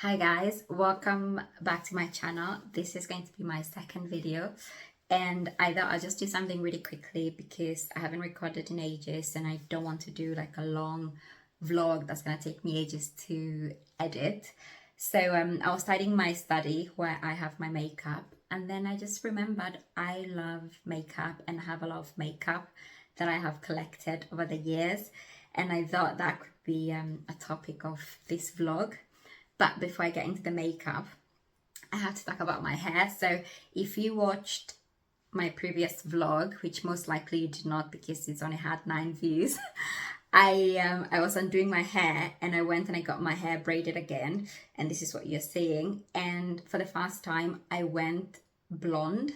Hi guys, welcome back to my channel. This is going to be my second video and I thought I'll just do something really quickly because I haven't recorded in ages and I don't want to do like a long vlog that's going to take me ages to edit. So I was starting my study where I have my makeup and then I just remembered I love makeup and have a lot of makeup that I have collected over the years, and I thought that could be a topic of this vlog. But before I get into the makeup, I have to talk about my hair. So if you watched my previous vlog, which most likely you did not because it's only had 9 views, I was undoing my hair and I went and I got my hair braided again. And this is what you're seeing. And for the first time, I went blonde.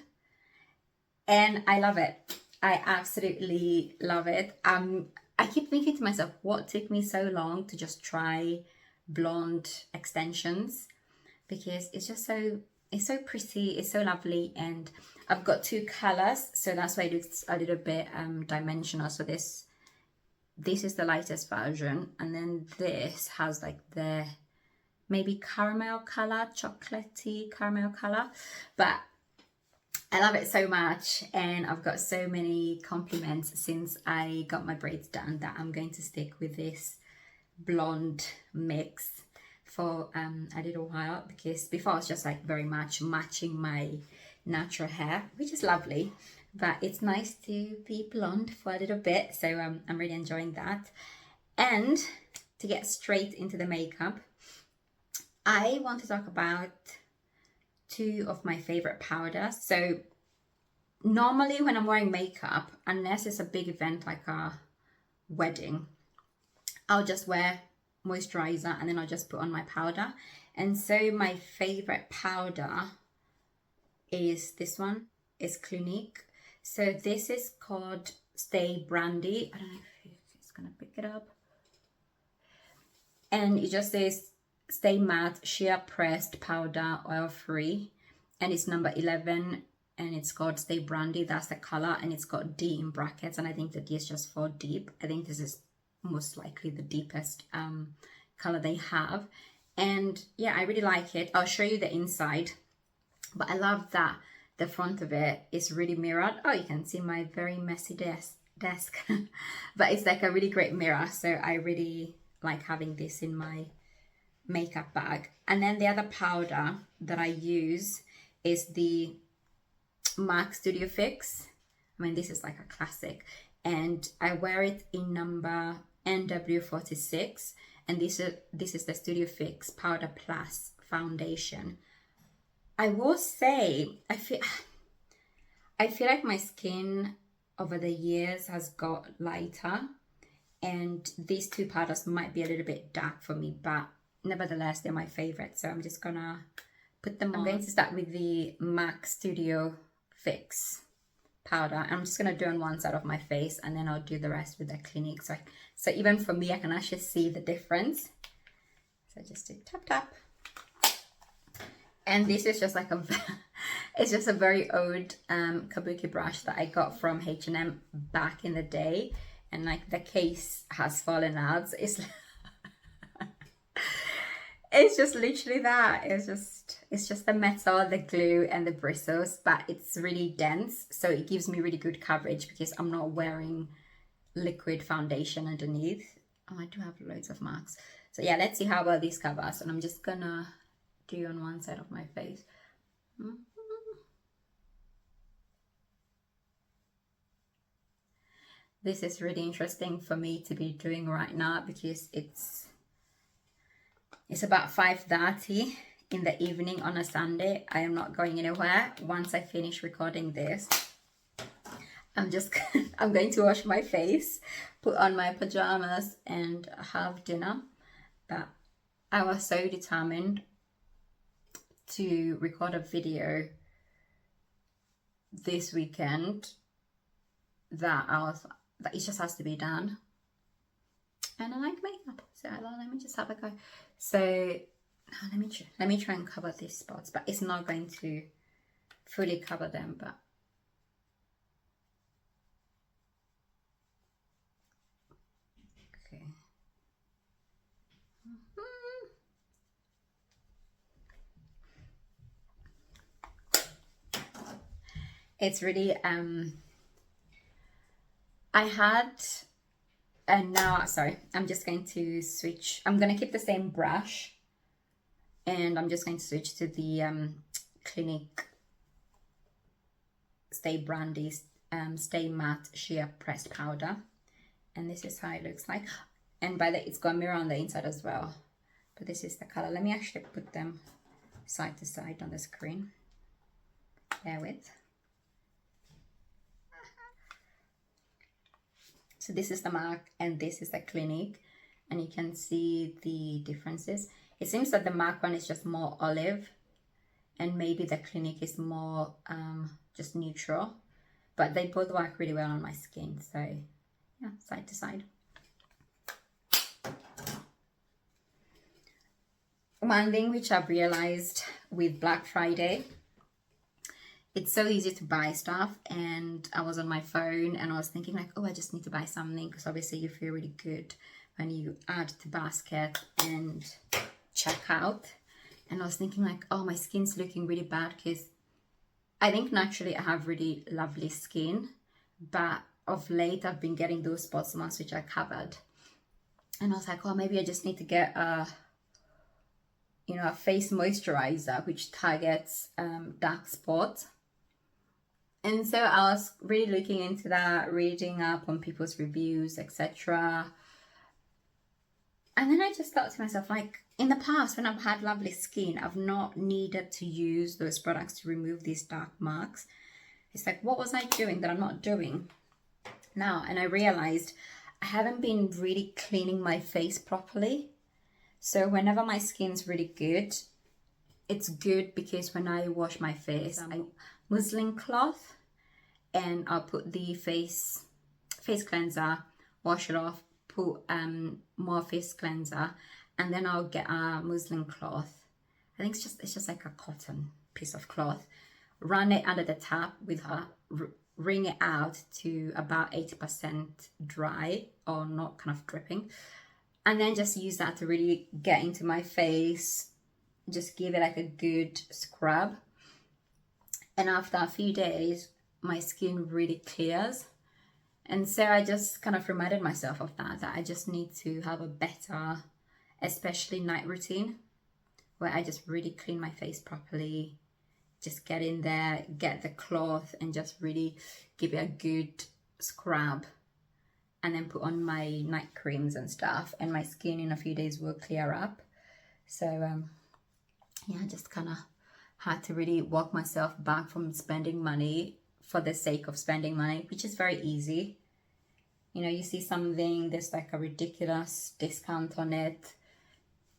And I love it. I absolutely love it. I keep thinking to myself, what took me so long to just try blonde extensions, because it's just so pretty, it's so lovely. And I've got 2 colors, so that's why it's a little bit dimensional. So this is the lightest version, and then this has like the maybe caramel color, chocolatey caramel color, but I love it so much, and I've got so many compliments since I got my braids done that I'm going to stick with this blonde mix for a little while, because before I was just like very much matching my natural hair, which is lovely, but it's nice to be blonde for a little bit. So I'm really enjoying that. And to get straight into the makeup, I want to talk about 2 of my favorite powders. So normally when I'm wearing makeup, unless it's a big event like a wedding, I'll just wear moisturizer and then I'll just put on my powder. And so my favorite powder is this one. It's Clinique. So this is called Stay Brandy. I don't know if it's gonna pick it up. And it just says Stay Matte Sheer Pressed Powder Oil Free, and it's number 11, and it's called Stay Brandy. That's the color, and it's got D in brackets, and I think the D is just for deep. I think this is most likely the deepest color they have. And yeah, I really like it. I'll show you the inside, but I love that the front of it is really mirrored. Oh, you can see my very messy desk but it's like a really great mirror, so I really like having this in my makeup bag. And then the other powder that I use is the MAC Studio Fix. I mean, this is like a classic, and I wear it in number NW46, and this is the Studio Fix Powder Plus Foundation. I will say I feel like my skin over the years has got lighter, and these 2 powders might be a little bit dark for me, but nevertheless they're my favorite, so I'm just gonna put them on. I'm going to start with the MAC Studio Fix powder. I'm just gonna do on one side of my face, and then I'll do the rest with the Clinique. So even for me, I can actually see the difference. So just do tap tap. And this is just like it's just a very old kabuki brush that I got from H&M back in the day, and like the case has fallen out. So it's just literally that. It's just the metal, the glue, and the bristles, but it's really dense, so it gives me really good coverage because I'm not wearing liquid foundation underneath. Oh, I do have loads of marks. So yeah, let's see how well this covers, and I'm just gonna do on one side of my face. This is really interesting for me to be doing right now because it's about 5:30 in the evening on a Sunday. I am not going anywhere. Once I finish recording this, I'm going to wash my face, put on my pajamas, and have dinner. But I was so determined to record a video this weekend that it just has to be done. And I like makeup, so let me just have a go. So let me try and cover these spots, but it's not going to fully cover them. But okay. It's really I had, and now, sorry, I'm just going to switch. I'm going to keep the same brush, and I'm just going to switch to the Clinique Stay Brandy Stay Matte Sheer Pressed Powder. And this is how it looks like. And by the it's got a mirror on the inside as well. But this is the color. Let me actually put them side to side on the screen. Bear with. So this is the MAC and this is the Clinique. And you can see the differences. It seems that the MAC one is just more olive. And maybe the Clinique is more just neutral. But they both work really well on my skin. So yeah, side to side. One thing which I've realized with Black Friday, it's so easy to buy stuff, and I was on my phone and I was thinking like, oh, I just need to buy something, because obviously you feel really good when you add to basket and check out. And I was thinking like, oh, my skin's looking really bad, because I think naturally I have really lovely skin, but of late I've been getting those spot marks which I covered. And I was like, oh, maybe I just need to get a face moisturizer which targets dark spots. And so I was really looking into that, reading up on people's reviews, etc. And then I just thought to myself, like, in the past when I've had lovely skin, I've not needed to use those products to remove these dark marks. It's like, what was I doing that I'm not doing now? And I realized I haven't been really cleaning my face properly. So whenever my skin's really good, it's good because when I wash my face, I muslin cloth, and I'll put the face cleanser, wash it off, put more face cleanser, and then I'll get a muslin cloth. I think it's just like a cotton piece of cloth. Run it under the tap with her, wring it out to about 80% dry or not kind of dripping. And then just use that to really get into my face. Just give it like a good scrub. And after a few days, my skin really clears. And so I just kind of reminded myself of that I just need to have a better, especially night routine, where I just really clean my face properly. Just get in there, get the cloth, and just really give it a good scrub. And then put on my night creams and stuff, and my skin in a few days will clear up. So yeah, I just kind of had to really walk myself back from spending money for the sake of spending money, which is very easy. You see something, there's like a ridiculous discount on it,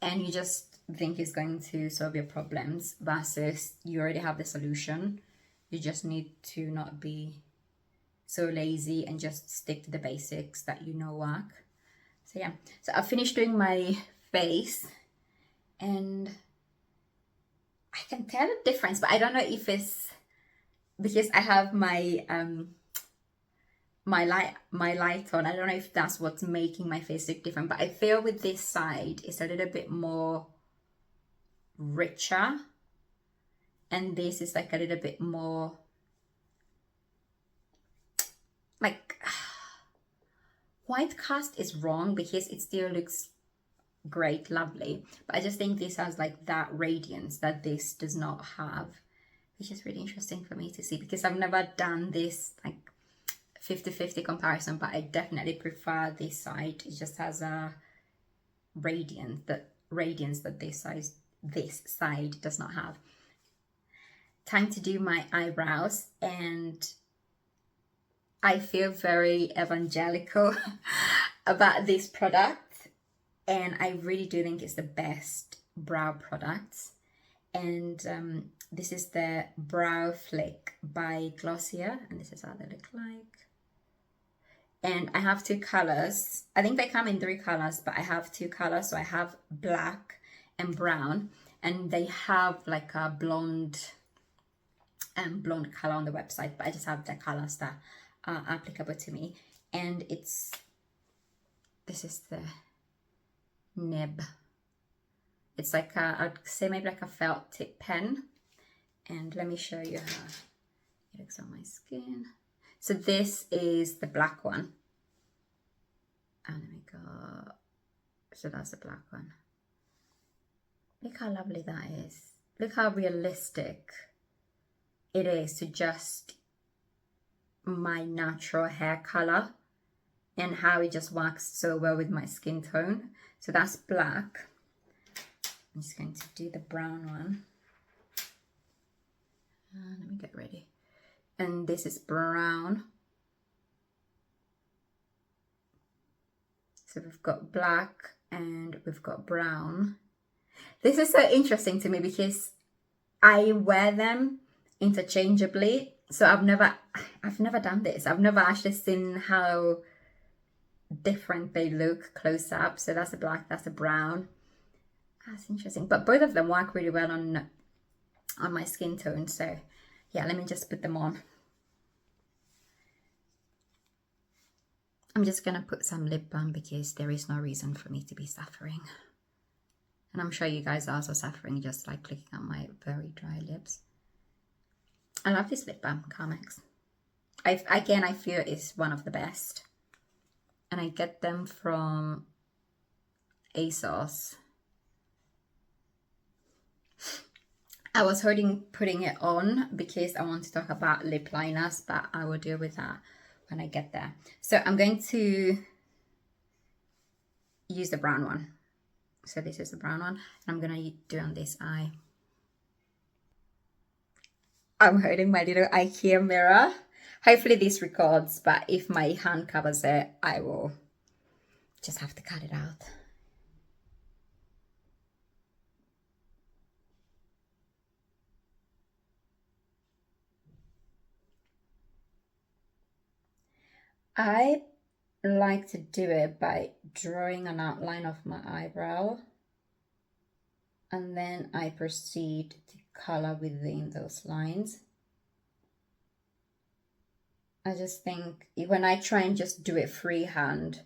and you just think it's going to solve your problems, versus you already have the solution. You just need to not be so lazy and just stick to the basics that work. So yeah, so I finished doing my face, and I can tell the difference, but I don't know if it's because I have my light on. I don't know if that's what's making my face look different, but I feel with this side it's a little bit more richer, and this is like a little bit more like white cast is wrong, because it still looks great, lovely, but I just think this has like that radiance that this does not have, which is really interesting for me to see, because I've never done this like 50-50 comparison, but I definitely prefer this side. It just has a radiance that this side does not have. Time to do my eyebrows, and I feel very evangelical about this product, and I really do think it's the best brow product. And this is the Brow Flick by Glossier, and this is how they look like. And I have two colors. I think they come in 3 colors, but I have 2 colors. So I have black and brown, and they have like a blonde color on the website, but I just have the colors that are applicable to me. And this is the nib. It's like I'd say maybe like a felt tip pen. And let me show you how it looks on my skin. So this is the black one. And let me go. So that's the black one. Look how lovely that is. Look how realistic it is to just my natural hair color and how it just works so well with my skin tone. So that's black. I'm just going to do the brown one. Let me get ready. And this is brown. So we've got black and we've got brown. This is so interesting to me because I wear them interchangeably. So I've never done this. I've never actually seen how different they look close up. So that's a black, that's a brown. That's interesting. But both of them work really well on my skin tone. So yeah, let me just put them on. I'm just gonna put some lip balm because there is no reason for me to be suffering. And I'm sure you guys are also suffering just like looking at my very dry lips. I love this lip balm, Carmex. Again, I feel it's one of the best. And I get them from ASOS. I was holding putting it on because I want to talk about lip liners, but I will deal with that when I get there. So I'm going to use the brown one. So this is the brown one. I'm going to do on this eye. I'm holding my little IKEA mirror. Hopefully this records, but if my hand covers it, I will just have to cut it out. I like to do it by drawing an outline of my eyebrow, and then I proceed to color within those lines. I just think when I try and just do it freehand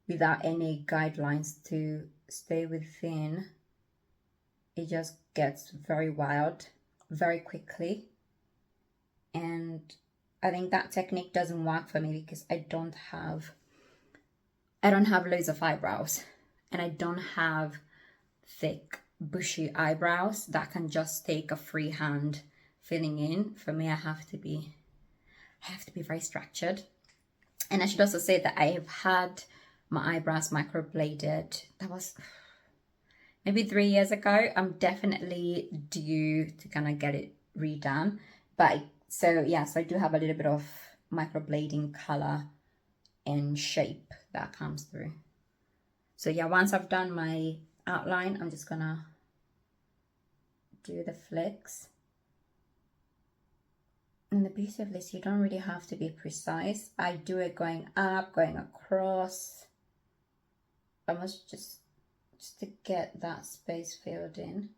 without any guidelines to stay within, it just gets very wild very quickly. And I think that technique doesn't work for me because I don't have loads of eyebrows, and I don't have thick bushy eyebrows that can just take a freehand filling in. For me, I have to be very structured. And I should also say that I have had my eyebrows microbladed. That was maybe 3 years ago. I'm definitely due to kind of get it redone. But so I do have a little bit of microblading color and shape that comes through. So yeah, once I've done my outline, I'm just gonna do the flicks. And the beauty of this, you don't really have to be precise. I do it going up, going across, almost just to get that space filled in.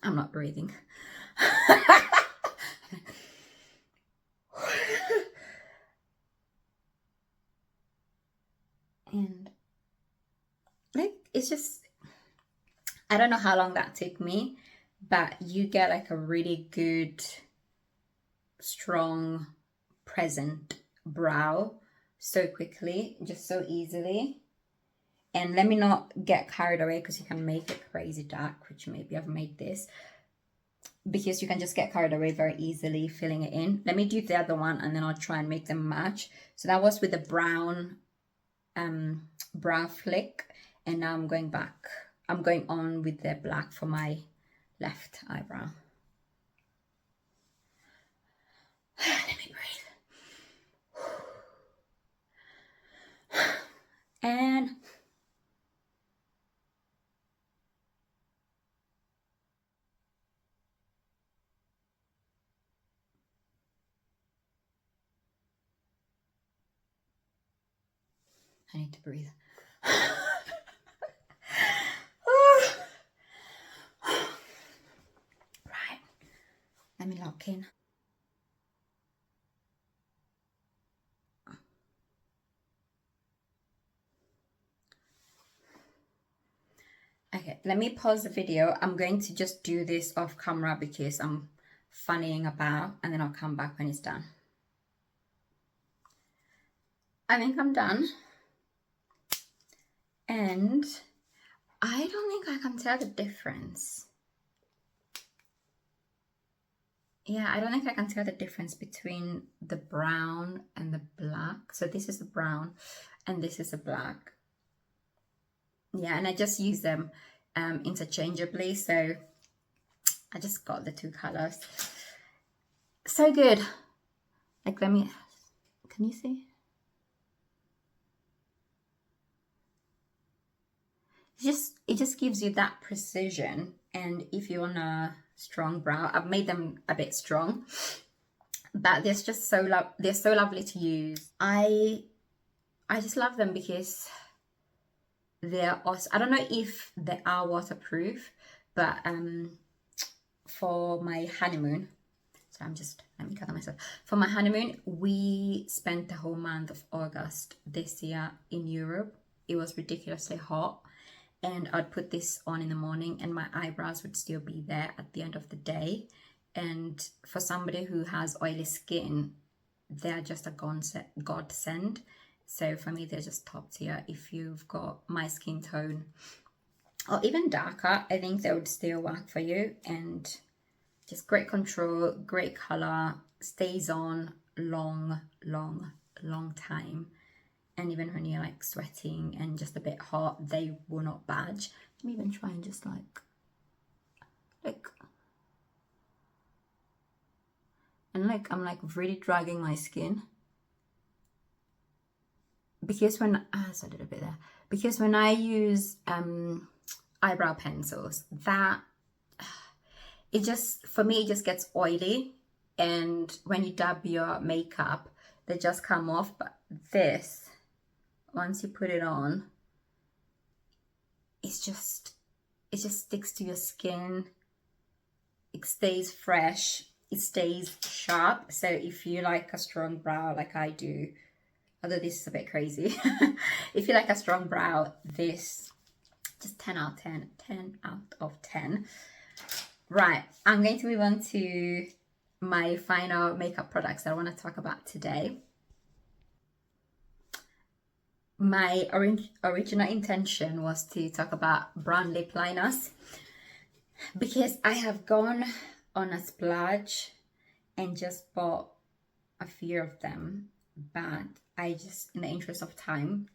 I'm not breathing. And like, it's just, I don't know how long that took me, but you get like a really good, strong, present brow so quickly, just so easily. And let me not get carried away because you can make it crazy dark, which maybe I've made this, because you can just get carried away very easily filling it in. Let me do the other one and then I'll try and make them match. So that was with the brown brow flick, and now I'm going on with the black for my left eyebrow. Let me breathe. And I need to breathe. Right, let me lock in. let me pause the video. I'm going to just do this off camera because I'm funnying about, and then I'll come back when it's done. I think I'm done. And I don't think I can tell the difference. Yeah, I don't think I can tell the difference between the brown and the black. So this is the brown and this is the black. Yeah, and I just use them interchangeably. So I just got the two colors. So good. Like, let me, can you see? It just gives you that precision. And if you want a strong brow, I've made them a bit strong, but they're just they're so lovely to use. I just love them because they're also, I don't know if they are waterproof, but for my honeymoon, so let me cover myself. For my honeymoon, we spent the whole month of August this year in Europe. It was ridiculously hot. And I'd put this on in the morning and my eyebrows would still be there at the end of the day. And for somebody who has oily skin, they're just a godsend. So for me, they're just top tier. If you've got my skin tone or even darker, I think they would still work for you. And just great control, great color, stays on long time. And even when you're like sweating and just a bit hot, they will not budge. Let me even try and just like, and like, I'm like really dragging my skin. Because when, so I did a bit there. Because when I use eyebrow pencils, that, it just, for me, it just gets oily. And when you dab your makeup, they just come off. But this, once you put it on, it just sticks to your skin. It stays fresh, it stays sharp. So if you like a strong brow like I do, although this is a bit crazy, if you like a strong brow, this just 10 out of 10, 10 out of 10. Right, I'm going to move on to my final makeup products that I want to talk about today. My original intention was to talk about brown lip liners because I have gone on a splurge and just bought a few of them, but I just, in the interest of time,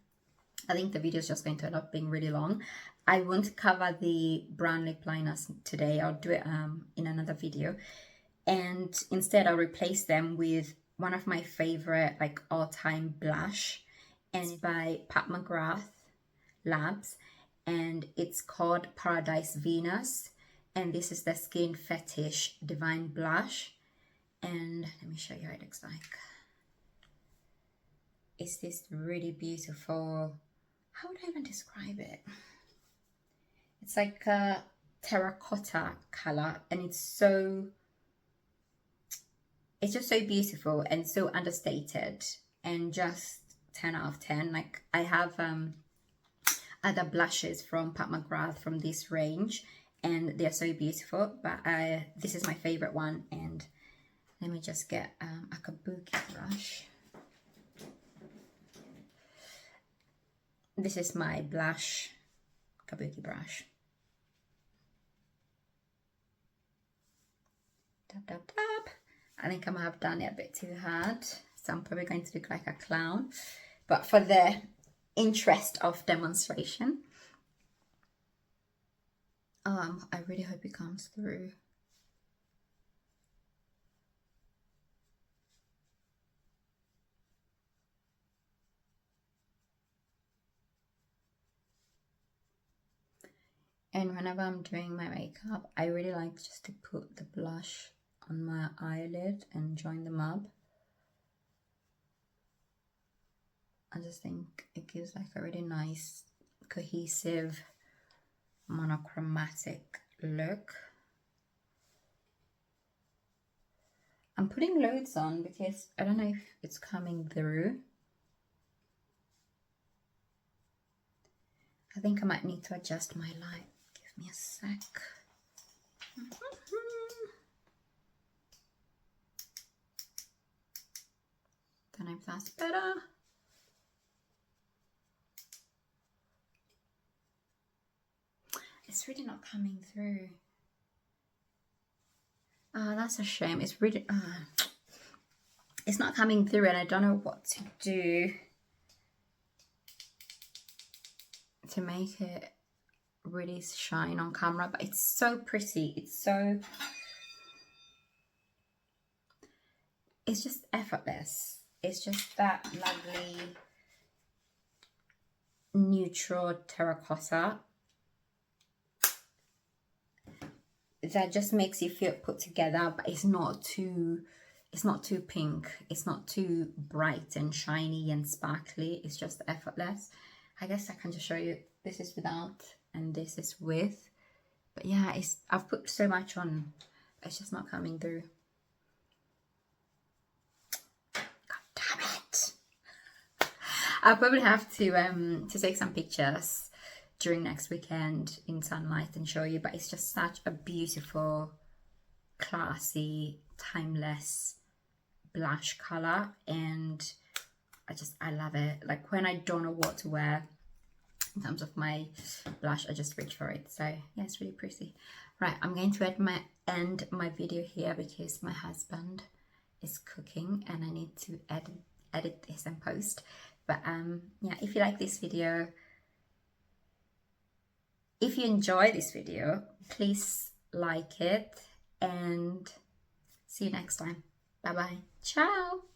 I think the video is just going to end up being really long. I won't cover the brown lip liners today. I'll do it in another video, and instead I'll replace them with one of my favorite like all-time blush, and it's by Pat McGrath Labs, and it's called Paradise Venus, and this is the Skin Fetish Divine Blush. And let me show you how it looks like. It's this really beautiful, how would I even describe it? It's like a terracotta color, and it's just so beautiful and so understated, and just 10 out of 10. Like, I have other blushes from Pat McGrath from this range, and they're so beautiful, but this is my favorite one. And let me just get a kabuki brush. This is my blush kabuki brush. Tap, tap, tap. I think I might have done it a bit too hard, so I'm probably going to look like a clown. But for the interest of demonstration, I really hope it comes through. And whenever I'm doing my makeup, I really like just to put the blush on my eyelid and join them up. I just think it gives like a really nice, cohesive, monochromatic look. I'm putting loads on because I don't know if it's coming through. I think I might need to adjust my light. Give Give me a sec. Don't know if that's better. It's really not coming through. Oh, that's a shame. It's really, it's not coming through, and I don't know what to do to make it really shine on camera, but it's so pretty. It's just effortless. It's just that lovely neutral terracotta that just makes you feel put together, but it's not too pink, it's not too bright and shiny and sparkly. It's just effortless. I guess I can just show you, this is without and this is with, but yeah, I've put so much on, it's just not coming through. God damn it. I'll probably have to take some pictures during next weekend in sunlight and show you, but it's just such a beautiful, classy, timeless blush color, and I love it. Like when I don't know what to wear in terms of my blush, I just reach for it. So yeah, it's really pretty. Right, I'm going to end my video here because my husband is cooking and I need to edit this and post. But yeah, if you like this video, if you enjoy this video, please like it and see you next time. Bye bye. Ciao.